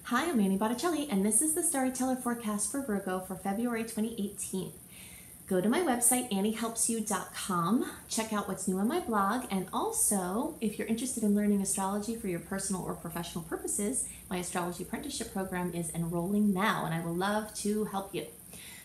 Hi, I'm Annie Botticelli, and this is the Storyteller Forecast for Virgo for February 2018. Go to my website, anniehelpsyou.com, check out what's new on my blog, and also, if you're interested in learning astrology for your personal or professional purposes, my astrology apprenticeship program is enrolling now, and I will love to help you.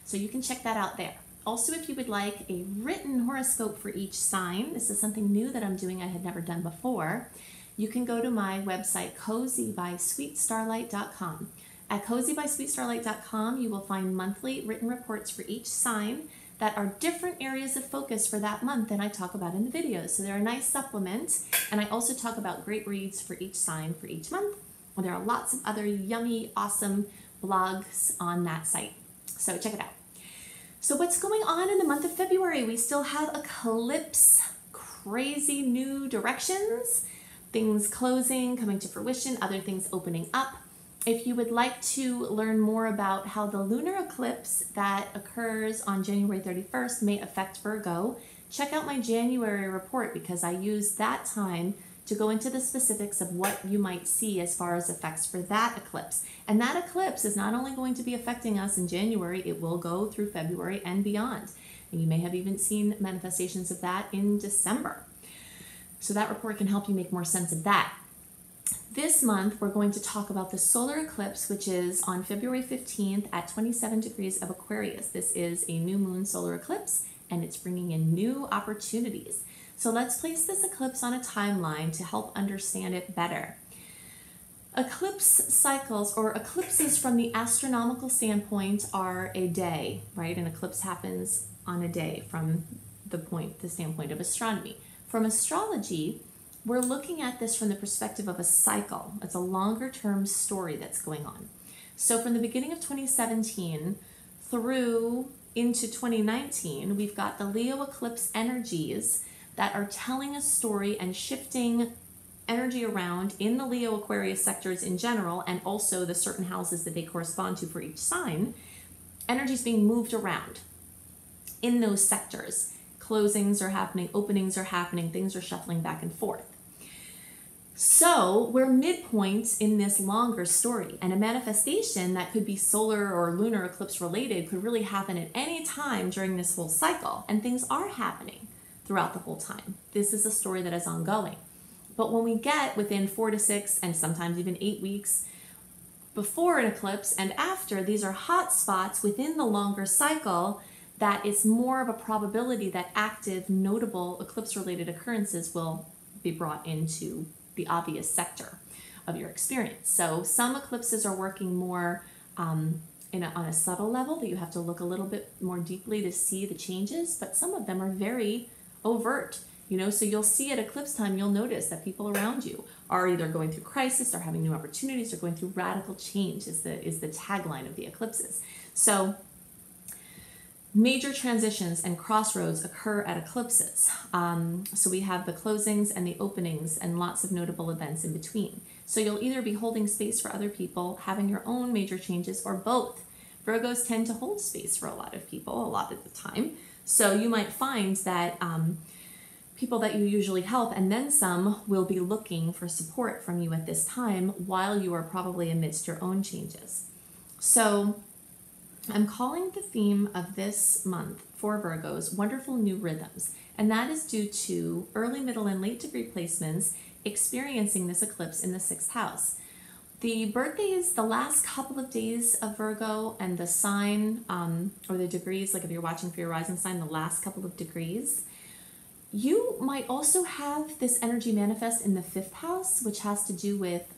So you can check that out there. Also, if you would like a written horoscope for each sign, this is something new that I'm doing I had never done before, you can go to my website, cozybysweetstarlight.com. At cozybysweetstarlight.com, you will find monthly written reports for each sign that are different areas of focus for that month than I talk about in the videos. So they're a nice supplement, and I also talk about great reads for each sign for each month. Well, there are lots of other yummy, awesome blogs on that site. So check it out. So what's going on in the month of February? We still have eclipse, crazy new directions, things closing, coming to fruition, other things opening up. If you would like to learn more about how the lunar eclipse that occurs on January 31st may affect Virgo, check out my January report because I use that time to go into the specifics of what you might see as far as effects for that eclipse. And that eclipse is not only going to be affecting us in January, it will go through February and beyond. And you may have even seen manifestations of that in December. So that report can help you make more sense of that. This month, we're going to talk about the solar eclipse, which is on February 15th at 27 degrees of Aquarius. This is a new moon solar eclipse, and it's bringing in new opportunities. So let's place this eclipse on a timeline to help understand it better. Eclipse cycles, or eclipses from the astronomical standpoint, are a day, right? An eclipse happens on a day from the standpoint of astronomy. From astrology, we're looking at this from the perspective of a cycle. It's a longer term story that's going on. So from the beginning of 2017 through into 2019, we've got the Leo eclipse energies that are telling a story and shifting energy around in the Leo Aquarius sectors in general, and also the certain houses that they correspond to for each sign. Energy is being moved around in those sectors. Closings are happening, openings are happening, things are shuffling back and forth. So we're midpoint in this longer story, and a manifestation that could be solar or lunar eclipse related could really happen at any time during this whole cycle, and things are happening throughout the whole time. This is a story that is ongoing. But when we get within 4 to 6 and sometimes even 8 weeks before an eclipse and after, these are hot spots within the longer cycle that it's more of a probability that active, notable eclipse-related occurrences will be brought into the obvious sector of your experience. So some eclipses are working more on a subtle level that you have to look a little bit more deeply to see the changes, but some of them are very overt. So you'll see at eclipse time, you'll notice that people around you are either going through crisis or having new opportunities or going through radical change is the tagline of the eclipses. So major transitions and crossroads occur at eclipses. So we have the closings and the openings and lots of notable events in between. So you'll either be holding space for other people, having your own major changes, or both. Virgos tend to hold space for a lot of people a lot of the time. So you might find that people that you usually help and then some will be looking for support from you at this time while you are probably amidst your own changes. So I'm calling the theme of this month for Virgos wonderful new rhythms, and that is due to early, middle, and late degree placements experiencing this eclipse in the 6th house. The birthdays, the last couple of days of Virgo, and the sign or the degrees, like if you're watching for your rising sign, the last couple of degrees, you might also have this energy manifest in the 5th house, which has to do with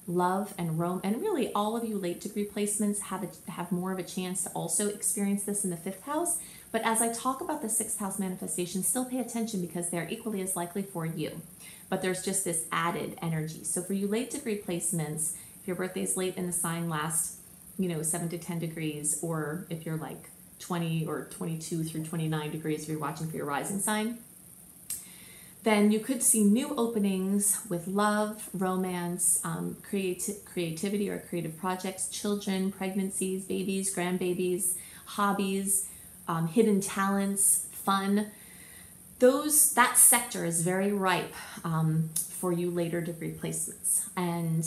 love and Rome, and really all of you late degree placements have more of a chance to also experience this in the 5th house. But as I talk about the 6th house manifestations, still pay attention because they're equally as likely for you. But there's just this added energy. So for you late degree placements, if your birthday is late in the sign, last 7 to 10 degrees, or if you're like 20 or 22 through 29 degrees if you're watching for your rising sign, then you could see new openings with love, romance, creativity or creative projects, children, pregnancies, babies, grandbabies, hobbies, hidden talents, fun. That sector is very ripe for you later degree placements. And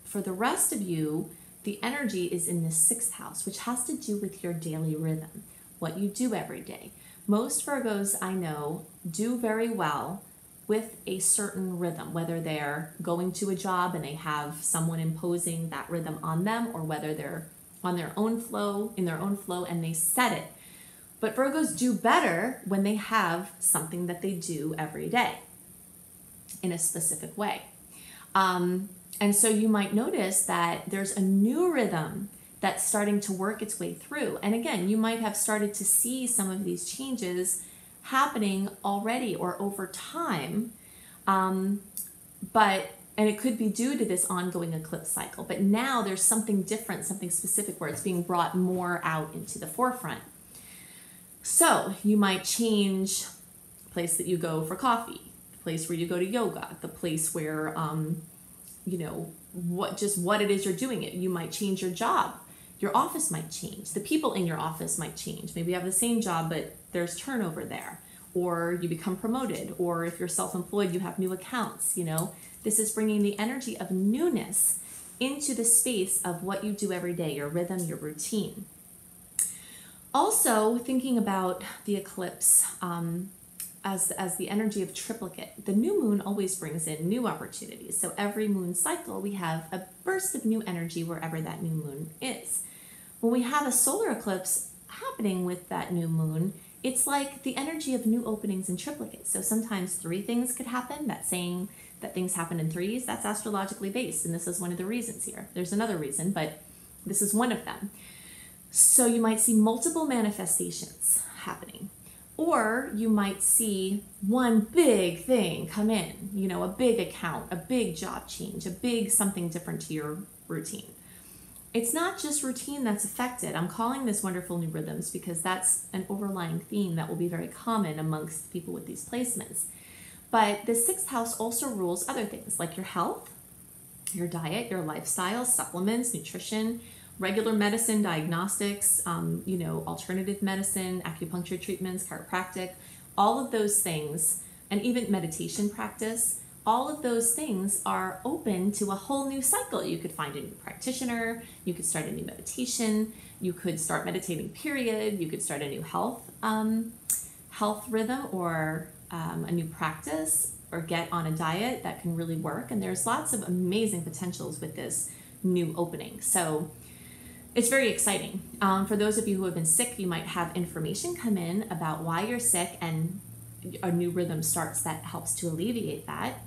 for the rest of you, the energy is in the 6th house, which has to do with your daily rhythm, what you do every day. Most Virgos I know do very well with a certain rhythm, whether they're going to a job and they have someone imposing that rhythm on them, or whether they're on their own flow, in their own flow, and they set it. But Virgos do better when they have something that they do every day in a specific way. And so you might notice that there's a new rhythm that's starting to work its way through. And again, you might have started to see some of these changes happening already or over time. And it could be due to this ongoing eclipse cycle. But now there's something different, something specific where it's being brought more out into the forefront. So you might change the place that you go for coffee, the place where you go to yoga, the place where, what it is you're doing it. You might change your job. Your office might change. The people in your office might change. Maybe you have the same job, but there's turnover there. Or you become promoted. Or if you're self-employed, you have new accounts, This is bringing the energy of newness into the space of what you do every day, your rhythm, your routine. Also, thinking about the eclipse as the energy of triplicate, the new moon always brings in new opportunities. So every moon cycle, we have a burst of new energy wherever that new moon is. When we have a solar eclipse happening with that new moon, it's like the energy of new openings and triplicates. So sometimes 3 things could happen. That's saying that things happen in 3s. That's astrologically based, and this is one of the reasons here. There's another reason, but this is one of them. So you might see multiple manifestations happening. Or you might see one big thing come in, a big account, a big job change, a big something different to your routine. It's not just routine that's affected. I'm calling this wonderful new rhythms because that's an overlying theme that will be very common amongst people with these placements. But the 6th house also rules other things like your health, your diet, your lifestyle, supplements, nutrition, regular medicine, diagnostics, alternative medicine, acupuncture treatments, chiropractic, all of those things, and even meditation practice, all of those things are open to a whole new cycle. You could find a new practitioner, you could start a new meditation, you could start meditating, period, you could start a new health rhythm or a new practice, or get on a diet that can really work. And there's lots of amazing potentials with this new opening. So it's very exciting. For those of you who have been sick, you might have information come in about why you're sick, and a new rhythm starts that helps to alleviate that.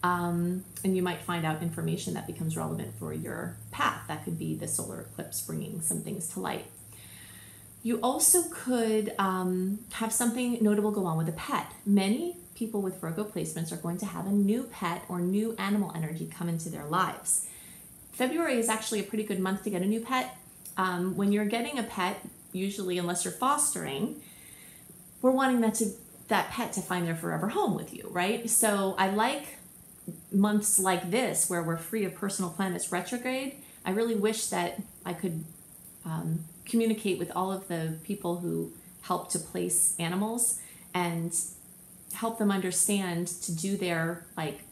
And you might find out information that becomes relevant for your path. That could be the solar eclipse bringing some things to light. You also could have something notable go on with a pet. Many people with Virgo placements are going to have a new pet or new animal energy come into their lives. February is actually a pretty good month to get a new pet. When you're getting a pet, usually unless you're fostering, we're wanting that pet to find their forever home with you, right? So I like months like this where we're free of personal planets retrograde. I really wish that I could communicate with all of the people who help to place animals and help them understand to do their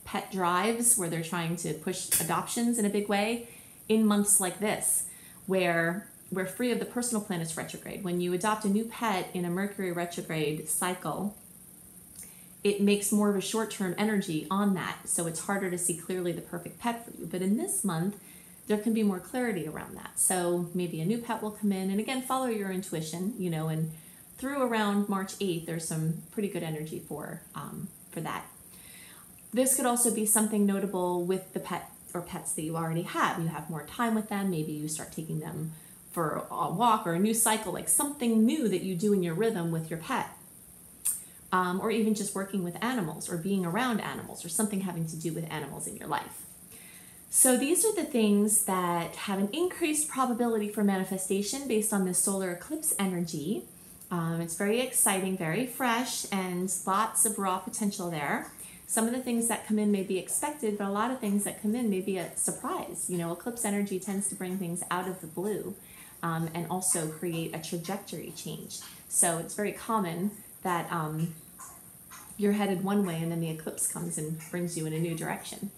pet drives where they're trying to push adoptions in a big way in months like this, where we're free of the personal planets retrograde. When you adopt a new pet in a Mercury retrograde cycle, it makes more of a short-term energy on that, so it's harder to see clearly the perfect pet for you. But in this month, there can be more clarity around that. So maybe a new pet will come in, and again, follow your intuition, and through around March 8th, there's some pretty good energy for that. This could also be something notable with the pet or pets that you already have. You have more time with them. Maybe you start taking them for a walk or a new cycle, like something new that you do in your rhythm with your pet. Or even just working with animals or being around animals or something having to do with animals in your life. So these are the things that have an increased probability for manifestation based on this solar eclipse energy. It's very exciting, very fresh, and lots of raw potential there. Some of the things that come in may be expected, but a lot of things that come in may be a surprise. Eclipse energy tends to bring things out of the blue and also create a trajectory change. So it's very common that you're headed one way and then the eclipse comes and brings you in a new direction.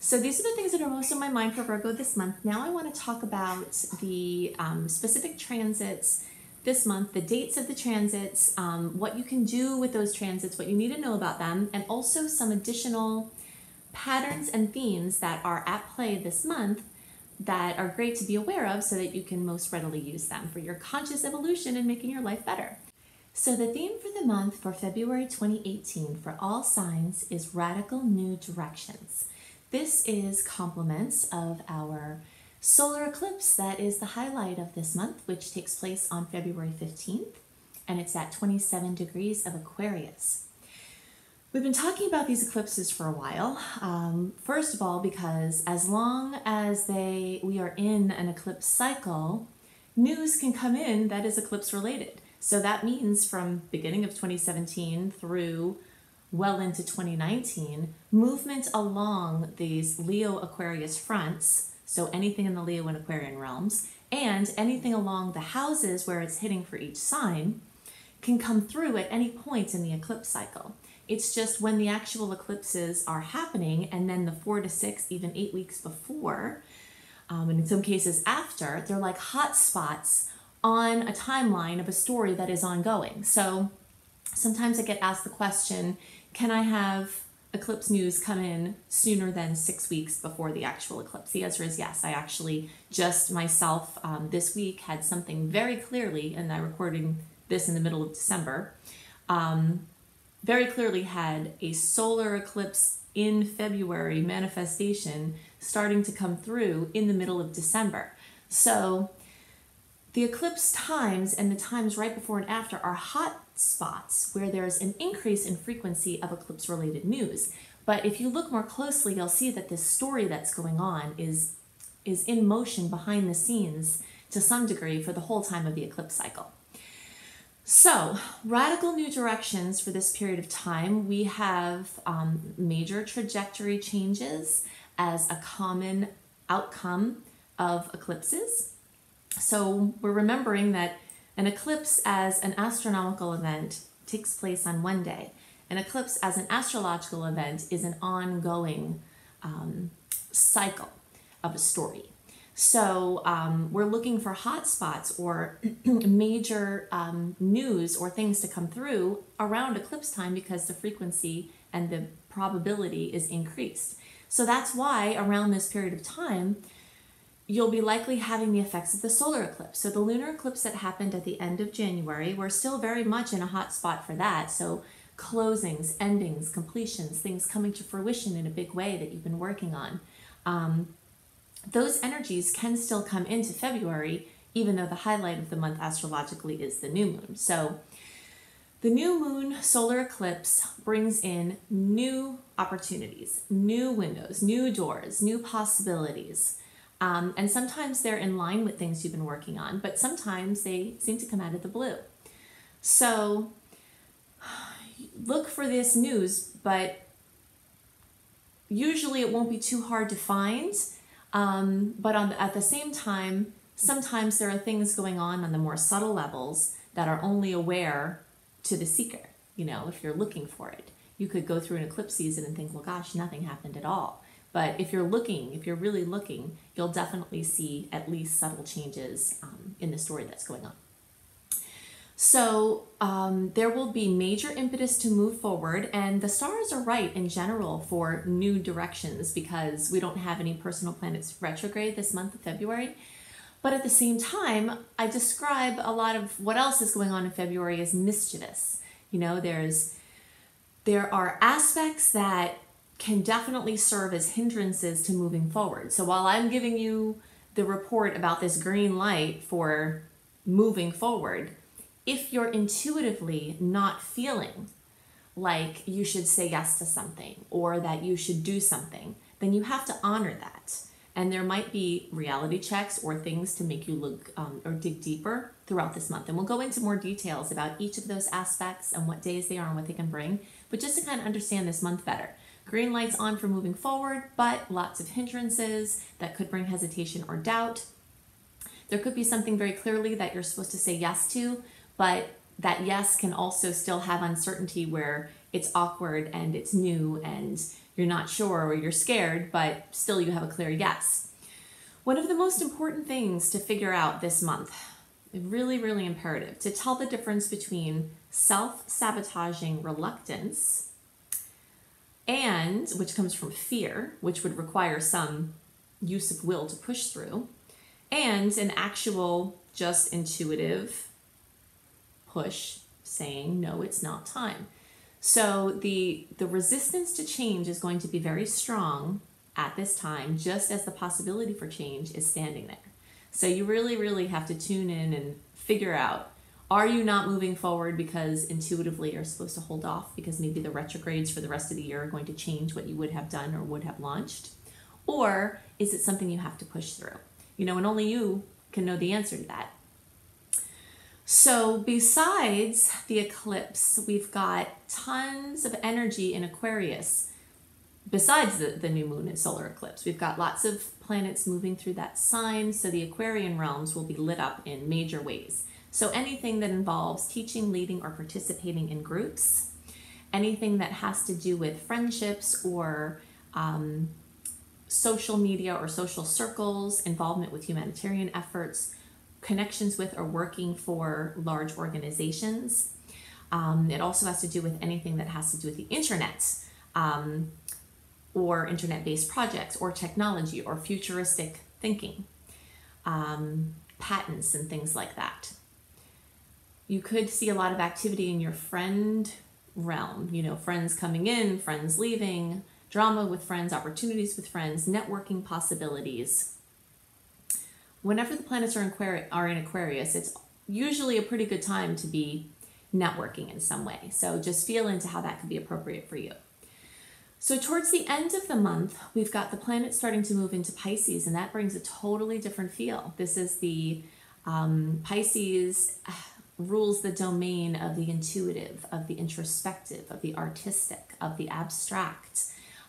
So these are the things that are most on my mind for Virgo this month. Now I want to talk about the specific transits this month, the dates of the transits, what you can do with those transits, what you need to know about them, and also some additional patterns and themes that are at play this month that are great to be aware of so that you can most readily use them for your conscious evolution and making your life better. So the theme for the month for February 2018 for all signs is radical new directions. This is compliments of our solar eclipse that is the highlight of this month, which takes place on February 15th, and it's at 27 degrees of Aquarius. We've been talking about these eclipses for a while. First of all, because as long as we are in an eclipse cycle, news can come in that is eclipse related. So that means from beginning of 2017 through well into 2019, movement along these Leo Aquarius fronts, so anything in the Leo and Aquarian realms, and anything along the houses where it's hitting for each sign, can come through at any point in the eclipse cycle. It's just when the actual eclipses are happening, and then the 4 to 6, even 8 weeks before, and in some cases after, they're like hot spots on a timeline of a story that is ongoing. So sometimes I get asked the question, can I have eclipse news come in sooner than 6 weeks before the actual eclipse? The answer is yes. I actually just myself this week had something very clearly, and I'm recording this in the middle of December, very clearly had a solar eclipse in February manifestation starting to come through in the middle of December. So the eclipse times and the times right before and after are hot spots where there's an increase in frequency of eclipse related news. But if you look more closely, you'll see that this story that's going on is in motion behind the scenes to some degree for the whole time of the eclipse cycle. So, radical new directions for this period of time. We have major trajectory changes as a common outcome of eclipses. So we're remembering that an eclipse as an astronomical event takes place on one day. An eclipse as an astrological event is an ongoing cycle of a story. So we're looking for hot spots or major news or things to come through around eclipse time because the frequency and the probability is increased. So that's why around this period of time, you'll be likely having the effects of the solar eclipse. So the lunar eclipse that happened at the end of January, we're still very much in a hot spot for that. So closings, endings, completions, things coming to fruition in a big way that you've been working on. Those energies can still come into February, even though the highlight of the month astrologically is the new moon. So the new moon solar eclipse brings in new opportunities, new windows, new doors, new possibilities. And sometimes they're in line with things you've been working on, but sometimes they seem to come out of the blue. So look for this news, but usually it won't be too hard to find. But at the same time, sometimes there are things going on the more subtle levels that are only aware to the seeker. You know, if you're looking for it, you could go through an eclipse season and think, well, gosh, nothing happened at all. But if you're really looking, you'll definitely see at least subtle changes in the story that's going on. So there will be major impetus to move forward, and the stars are right in general for new directions because we don't have any personal planets retrograde this month of February. But at the same time, I describe a lot of what else is going on in February as mischievous. You know, there are aspects that can definitely serve as hindrances to moving forward. So while I'm giving you the report about this green light for moving forward, if you're intuitively not feeling like you should say yes to something or that you should do something, then you have to honor that. And there might be reality checks or things to make you look or dig deeper throughout this month. And we'll go into more details about each of those aspects and what days they are and what they can bring, but just to kind of understand this month better. Green light's on for moving forward, but lots of hindrances that could bring hesitation or doubt. There could be something very clearly that you're supposed to say yes to, but that yes can also still have uncertainty where it's awkward and it's new and you're not sure or you're scared, but still you have a clear yes. One of the most important things to figure out this month, really, really imperative, to tell the difference between self-sabotaging reluctance and, which comes from fear, which would require some use of will to push through, and an actual just intuitive push saying, no, it's not time. So the resistance to change is going to be very strong at this time, just as the possibility for change is standing there. So you really, really have to tune in and figure out, are you not moving forward because intuitively you're supposed to hold off because maybe the retrogrades for the rest of the year are going to change what you would have done or would have launched? Or is it something you have to push through? You know, and only you can know the answer to that. So besides the eclipse, we've got tons of energy in Aquarius. Besides the new moon and solar eclipse, we've got lots of planets moving through that sign, so the Aquarian realms will be lit up in major ways. So anything that involves teaching, leading, or participating in groups, anything that has to do with friendships or social media or social circles, involvement with humanitarian efforts, connections with or working for large organizations. It also has to do with anything that has to do with the internet, or internet-based projects, or technology, or futuristic thinking, patents and things like that. You could see a lot of activity in your friend realm, you know, friends coming in, friends leaving, drama with friends, opportunities with friends, networking possibilities. Whenever the planets are in Aquarius, it's usually a pretty good time to be networking in some way. So just feel into how that could be appropriate for you. So towards the end of the month, we've got the planets starting to move into Pisces, and that brings a totally different feel. This is the Pisces rules the domain of the intuitive, of the introspective, of the artistic, of the abstract,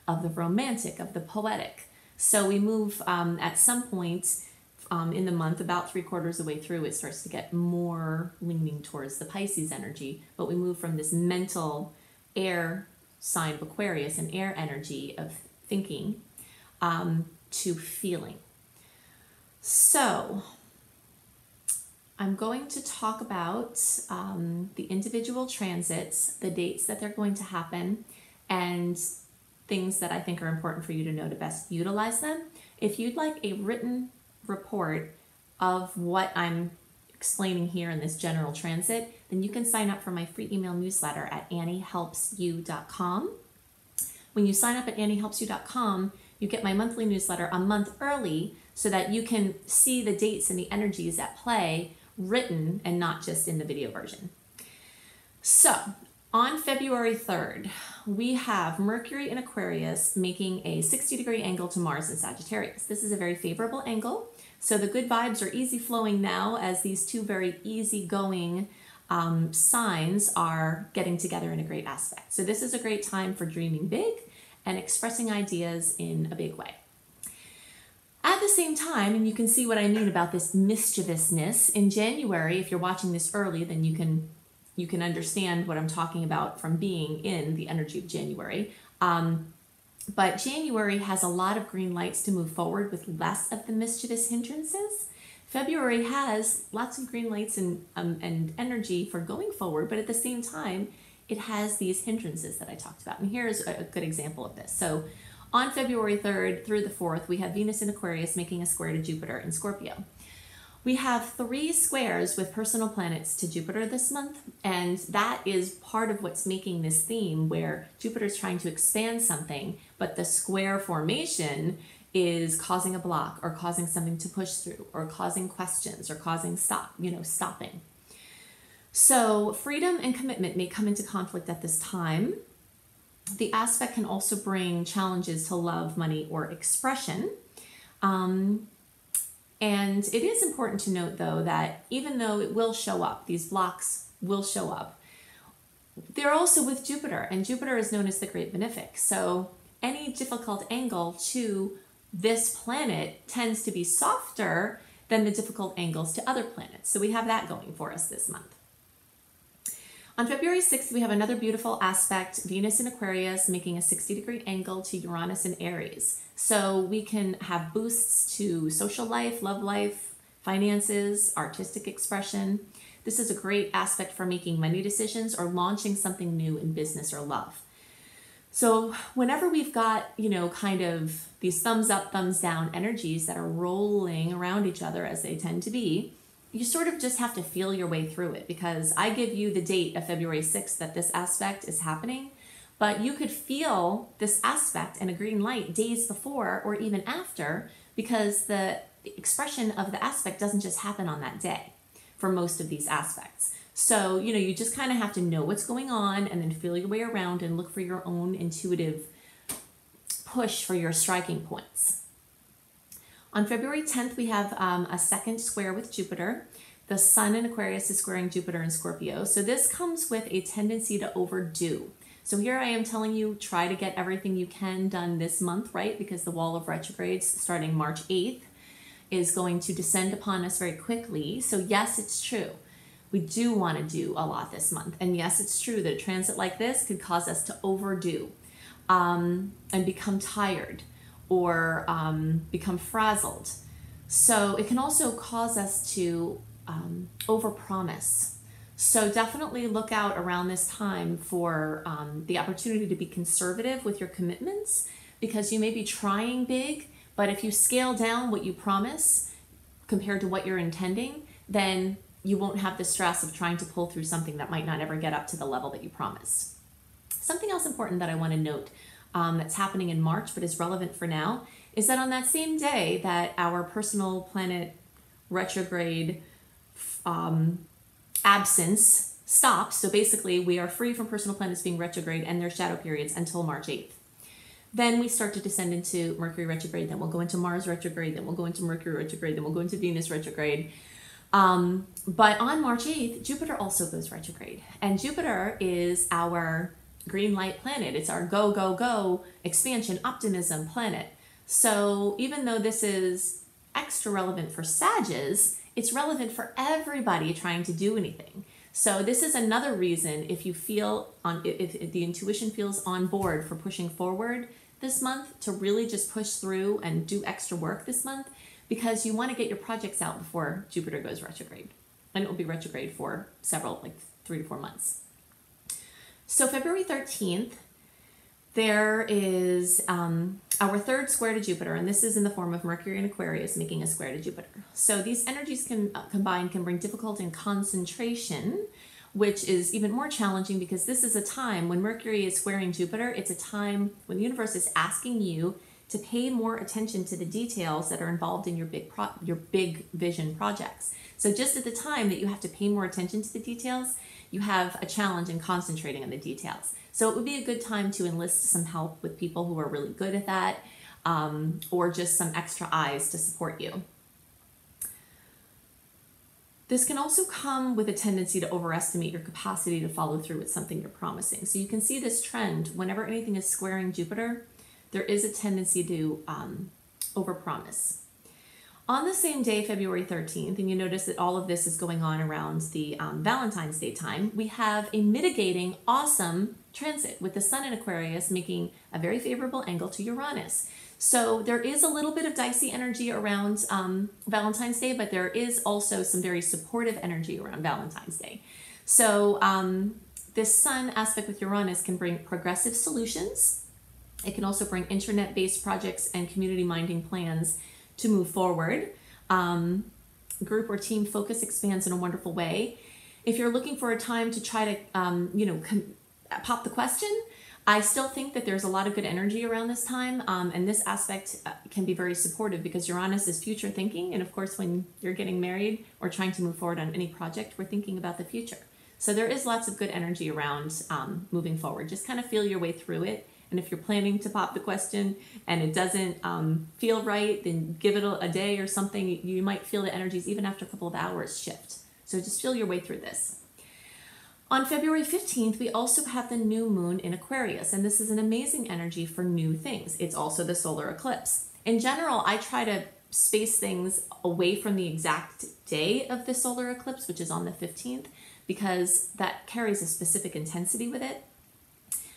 of the romantic, of the poetic. So we move at some point in the month, about 3/4 of the way through, it starts to get more leaning towards the Pisces energy, but we move from this mental air sign of Aquarius and air energy of thinking to feeling. So I'm going to talk about the individual transits, the dates that they're going to happen, and things that I think are important for you to know to best utilize them. If you'd like a written report of what I'm explaining here in this general transit, then you can sign up for my free email newsletter at anniehelpsyou.com. When you sign up at anniehelpsyou.com, you get my monthly newsletter a month early so that you can see the dates and the energies at play written and not just in the video version. So on February 3rd, we have Mercury in Aquarius making a 60-degree angle to Mars in Sagittarius. This is a very favorable angle. So the good vibes are easy flowing now as these two very easygoing signs are getting together in a great aspect. So this is a great time for dreaming big and expressing ideas in a big way. At the same time, and you can see what I mean about this mischievousness, in January, if you're watching this early, then you can understand what I'm talking about from being in the energy of January. But January has a lot of green lights to move forward with less of the mischievous hindrances. February has lots of green lights and energy for going forward, but at the same time, it has these hindrances that I talked about. And here's a good example of this. So on February 3rd through the 4th, we have Venus in Aquarius making a square to Jupiter in Scorpio. We have 3 squares with personal planets to Jupiter this month, and that is part of what's making this theme where Jupiter's trying to expand something, but the square formation is causing a block or causing something to push through or causing questions or causing stopping. So freedom and commitment may come into conflict at this time. The aspect can also bring challenges to love, money, or expression. And it is important to note, though, that even though it will show up, these blocks will show up, they're also with Jupiter, and Jupiter is known as the Great Benefic. So any difficult angle to this planet tends to be softer than the difficult angles to other planets. So we have that going for us this month. On February 6th, we have another beautiful aspect, Venus in Aquarius making a 60-degree angle to Uranus in Aries. So we can have boosts to social life, love life, finances, artistic expression. This is a great aspect for making money decisions or launching something new in business or love. So whenever we've got, kind of these thumbs up, thumbs down energies that are rolling around each other as they tend to be, you sort of just have to feel your way through it, because I give you the date of February 6th that this aspect is happening, but you could feel this aspect and a green light days before or even after, because the expression of the aspect doesn't just happen on that day for most of these aspects. So, you just kind of have to know what's going on and then feel your way around and look for your own intuitive push for your striking points. On February 10th, we have a second square with Jupiter. The Sun in Aquarius is squaring Jupiter in Scorpio. So this comes with a tendency to overdo. So here I am telling you, try to get everything you can done this month, right? Because the wall of retrogrades starting March 8th is going to descend upon us very quickly. So yes, it's true. We do want to do a lot this month. And yes, it's true that a transit like this could cause us to overdo and become tired or become frazzled. So it can also cause us to overpromise. So definitely look out around this time for the opportunity to be conservative with your commitments, because you may be trying big, but if you scale down what you promise compared to what you're intending, then you won't have the stress of trying to pull through something that might not ever get up to the level that you promised. Something else important that I want to note that's happening in March but is relevant for now is that on that same day that our personal planet retrograde absence stops, so basically we are free from personal planets being retrograde and their shadow periods until March 8th. Then we start to descend into Mercury retrograde, then we'll go into Mars retrograde, then we'll go into Mercury retrograde, then we'll go into Venus retrograde. But on March 8th, Jupiter also goes retrograde. And Jupiter is our green light planet. It's our go, go, go, expansion, optimism planet. So even though this is extra relevant for Sagittarius, it's relevant for everybody trying to do anything. So this is another reason, if you feel if the intuition feels on board for pushing forward this month, to really just push through and do extra work this month, because you want to get your projects out before Jupiter goes retrograde. And it will be retrograde for several, like 3 to 4 months. So February 13th, there is our third square to Jupiter, and this is in the form of Mercury and Aquarius making a square to Jupiter. So these energies combined can bring difficulty in concentration, which is even more challenging because this is a time when Mercury is squaring Jupiter. It's a time when the universe is asking you to pay more attention to the details that are involved in your big vision projects. So just at the time that you have to pay more attention to the details, you have a challenge in concentrating on the details. So it would be a good time to enlist some help with people who are really good at that, or just some extra eyes to support you. This can also come with a tendency to overestimate your capacity to follow through with something you're promising. So you can see this trend whenever anything is squaring Jupiter, there is a tendency to overpromise. On the same day, February 13th, and you notice that all of this is going on around the Valentine's Day time, we have a mitigating, awesome transit with the Sun in Aquarius making a very favorable angle to Uranus. So there is a little bit of dicey energy around Valentine's Day, but there is also some very supportive energy around Valentine's Day. So this Sun aspect with Uranus can bring progressive solutions. It can also bring internet-based projects and community-minding plans to move forward. Group or team focus expands in a wonderful way. If you're looking for a time to try to, pop the question, I still think that there's a lot of good energy around this time, and this aspect can be very supportive because Uranus is future thinking, and of course when you're getting married or trying to move forward on any project, we're thinking about the future. So there is lots of good energy around moving forward. Just kind of feel your way through it. And if you're planning to pop the question and it doesn't feel right, then give it a day or something. You might feel the energies even after a couple of hours shift. So just feel your way through this. On February 15th, we also have the new moon in Aquarius, and this is an amazing energy for new things. It's also the solar eclipse. In general, I try to space things away from the exact day of the solar eclipse, which is on the 15th, because that carries a specific intensity with it.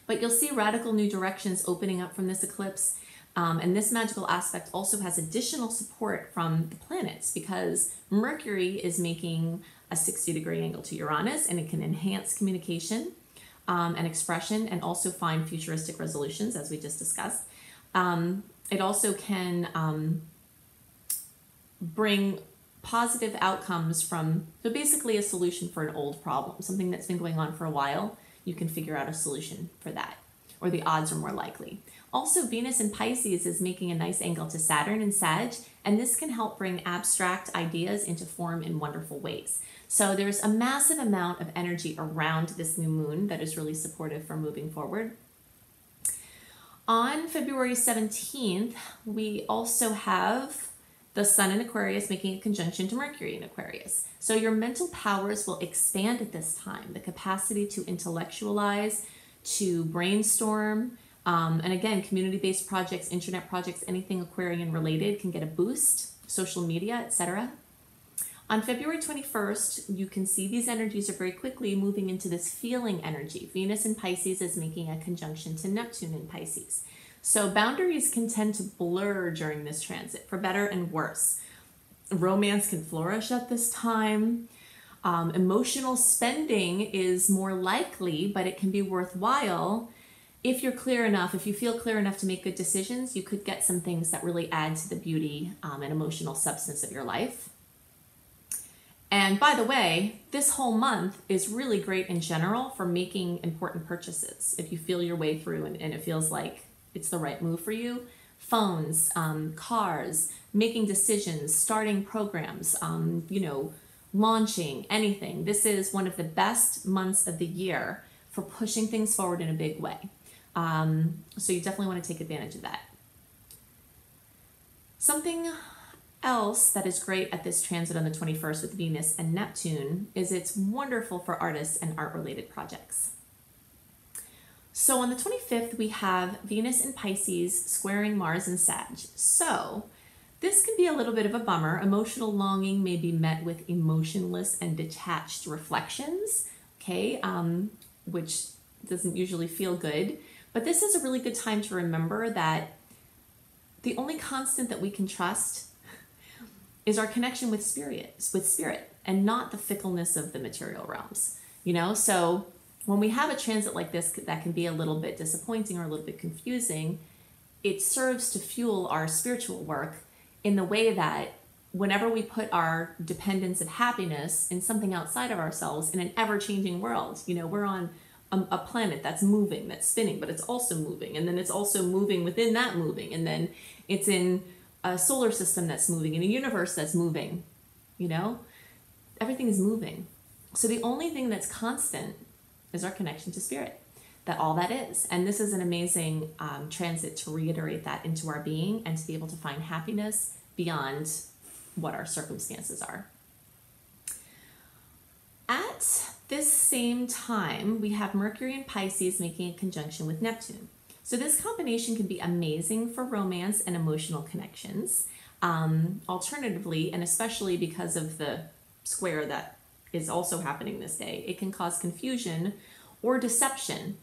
But you'll see radical new directions opening up from this eclipse. And this magical aspect also has additional support from the planets, because Mercury is making a 60-degree angle to Uranus, and it can enhance communication and expression, and also find futuristic resolutions, as we just discussed. It also can bring positive outcomes from, so basically a solution for an old problem, something that's been going on for a while. You can figure out a solution for that, or the odds are more likely. Also, Venus in Pisces is making a nice angle to Saturn in Sag, and this can help bring abstract ideas into form in wonderful ways. So there's a massive amount of energy around this new moon that is really supportive for moving forward. On February 17th, we also have the Sun in Aquarius making a conjunction to Mercury in Aquarius. So your mental powers will expand at this time. The capacity to intellectualize, to brainstorm, and again, community-based projects, internet projects, anything Aquarian related can get a boost, social media, etc. On February 21st, you can see these energies are very quickly moving into this feeling energy. Venus in Pisces is making a conjunction to Neptune in Pisces. So boundaries can tend to blur during this transit, for better and worse. Romance can flourish at this time. Emotional spending is more likely, but it can be worthwhile if you're clear enough, if you feel clear enough to make good decisions. You could get some things that really add to the beauty and emotional substance of your life. And by the way, this whole month is really great in general for making important purchases. If you feel your way through and it feels like it's the right move for you, phones, cars, making decisions, starting programs, launching anything. This is one of the best months of the year for pushing things forward in a big way. So you definitely want to take advantage of that. Something else that is great at this transit on the 21st with Venus and Neptune is it's wonderful for artists and art-related projects. So on the 25th, we have Venus in Pisces squaring Mars in Sag. So this can be a little bit of a bummer. Emotional longing may be met with emotionless and detached reflections, okay, which doesn't usually feel good. But this is a really good time to remember that the only constant that we can trust is our connection with spirit, and not the fickleness of the material realms. So when we have a transit like this that can be a little bit disappointing or a little bit confusing, it serves to fuel our spiritual work in the way that whenever we put our dependence of happiness in something outside of ourselves in an ever-changing world, we're on a planet that's moving, that's spinning, but it's also moving, and then it's also moving within that moving, and then it's in a solar system that's moving, in a universe that's moving, everything is moving. So the only thing that's constant is our connection to spirit, that all that is. And this is an amazing transit to reiterate that into our being and to be able to find happiness beyond what our circumstances are. At this same time, we have Mercury in Pisces making a conjunction with Neptune. So this combination can be amazing for romance and emotional connections. Alternatively, and especially because of the square that is also happening this day, it can cause confusion or deception.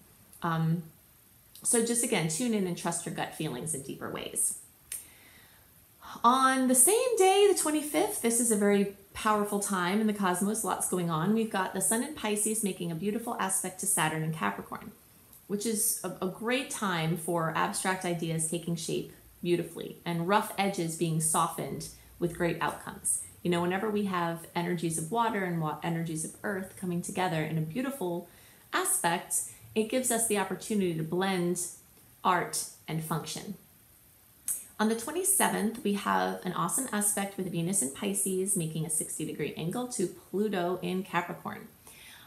So just again, tune in and trust your gut feelings in deeper ways. On the same day, the 25th, this is a very powerful time in the cosmos, lots going on. We've got the Sun in Pisces making a beautiful aspect to Saturn in Capricorn, which is a great time for abstract ideas taking shape beautifully and rough edges being softened with great outcomes. Whenever we have energies of water and energies of earth coming together in a beautiful aspect, it gives us the opportunity to blend art and function. On the 27th, we have an awesome aspect with Venus in Pisces making a 60-degree angle to Pluto in Capricorn.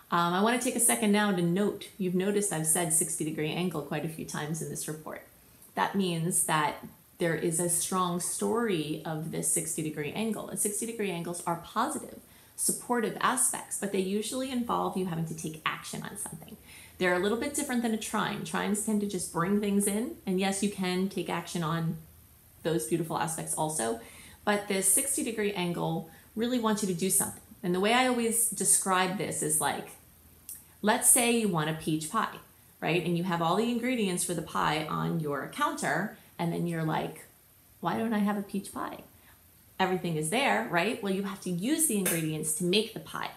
I want to take a second now to note, you've noticed I've said 60-degree angle quite a few times in this report. That means that there is a strong story of this 60-degree angle. And 60-degree angles are positive, supportive aspects, but they usually involve you having to take action on something. They're a little bit different than a trine. Trines tend to just bring things in, and yes, you can take action on those beautiful aspects also, but this 60-degree angle really wants you to do something. And the way I always describe this is like, let's say you want a peach pie, right? And you have all the ingredients for the pie on your counter, and then you're like, why don't I have a peach pie? Everything is there, right? Well, you have to use the ingredients to make the pie.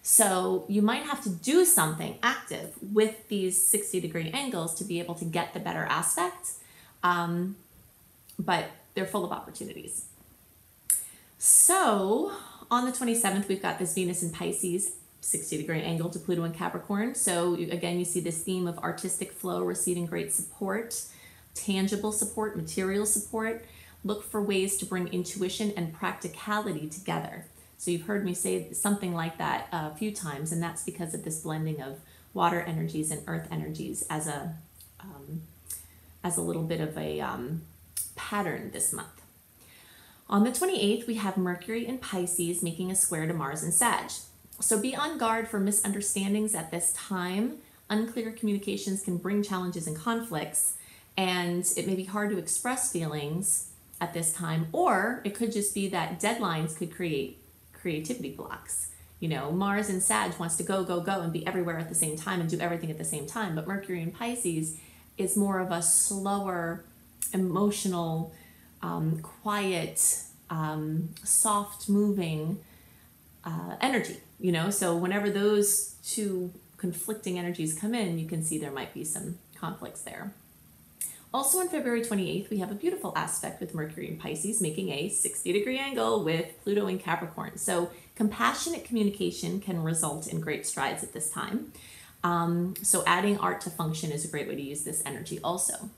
So you might have to do something active with these 60-degree angles to be able to get the better aspect, but they're full of opportunities. So on the 27th, we've got this Venus in Pisces, 60-degree angle to Pluto in Capricorn. So again, you see this theme of artistic flow, receiving great support, tangible support, material support. Look for ways to bring intuition and practicality together. So you've heard me say something like that a few times, and that's because of this blending of water energies and earth energies as a little bit of a pattern this month. On the 28th, we have Mercury in Pisces making a square to Mars in Sag. So be on guard for misunderstandings at this time. Unclear communications can bring challenges and conflicts, and it may be hard to express feelings at this time, or it could just be that deadlines could create creativity blocks. You know, Mars in Sag wants to go, go, go and be everywhere at the same time and do everything at the same time, but Mercury in Pisces is more of a slower, emotional, quiet, soft moving energy, you know? So whenever those two conflicting energies come in, you can see there might be some conflicts there. Also on February 28th, we have a beautiful aspect with Mercury in Pisces making a 60-degree angle with Pluto in Capricorn. So compassionate communication can result in great strides at this time. So adding art to function is a great way to use this energy also.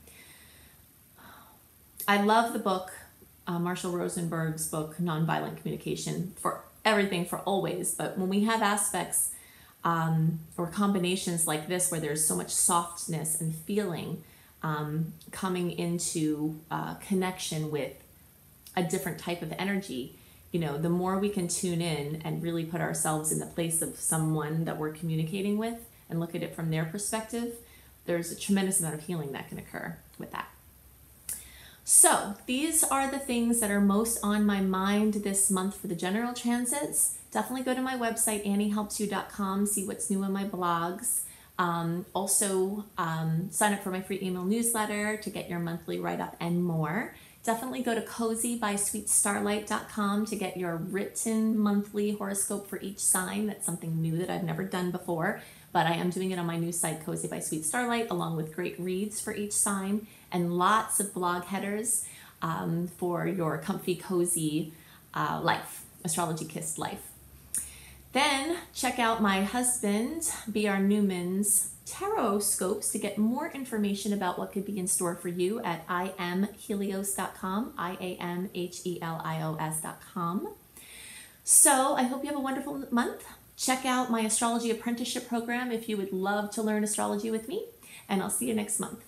I love the book, Marshall Rosenberg's book, Nonviolent Communication, for everything, for always. But when we have aspects or combinations like this where there's so much softness and feeling coming into connection with a different type of energy, you know, the more we can tune in and really put ourselves in the place of someone that we're communicating with and look at it from their perspective, there's a tremendous amount of healing that can occur with that. So these are the things that are most on my mind this month for the general transits. Definitely go to my website, anniehelpsyou.com, see what's new in my blogs. Also, sign up for my free email newsletter to get your monthly write-up and more. Definitely go to cozybysweetstarlight.com to get your written monthly horoscope for each sign. That's something new that I've never done before, but I am doing it on my new site, Cozy by Sweet Starlight, along with great reads for each sign and lots of blog headers for your comfy, cozy life, astrology kissed life. Then check out my husband, B.R. Newman's tarot scopes to get more information about what could be in store for you at iamhelios.com, iamhelios.com. So I hope you have a wonderful month. Check out my astrology apprenticeship program if you would love to learn astrology with me, and I'll see you next month.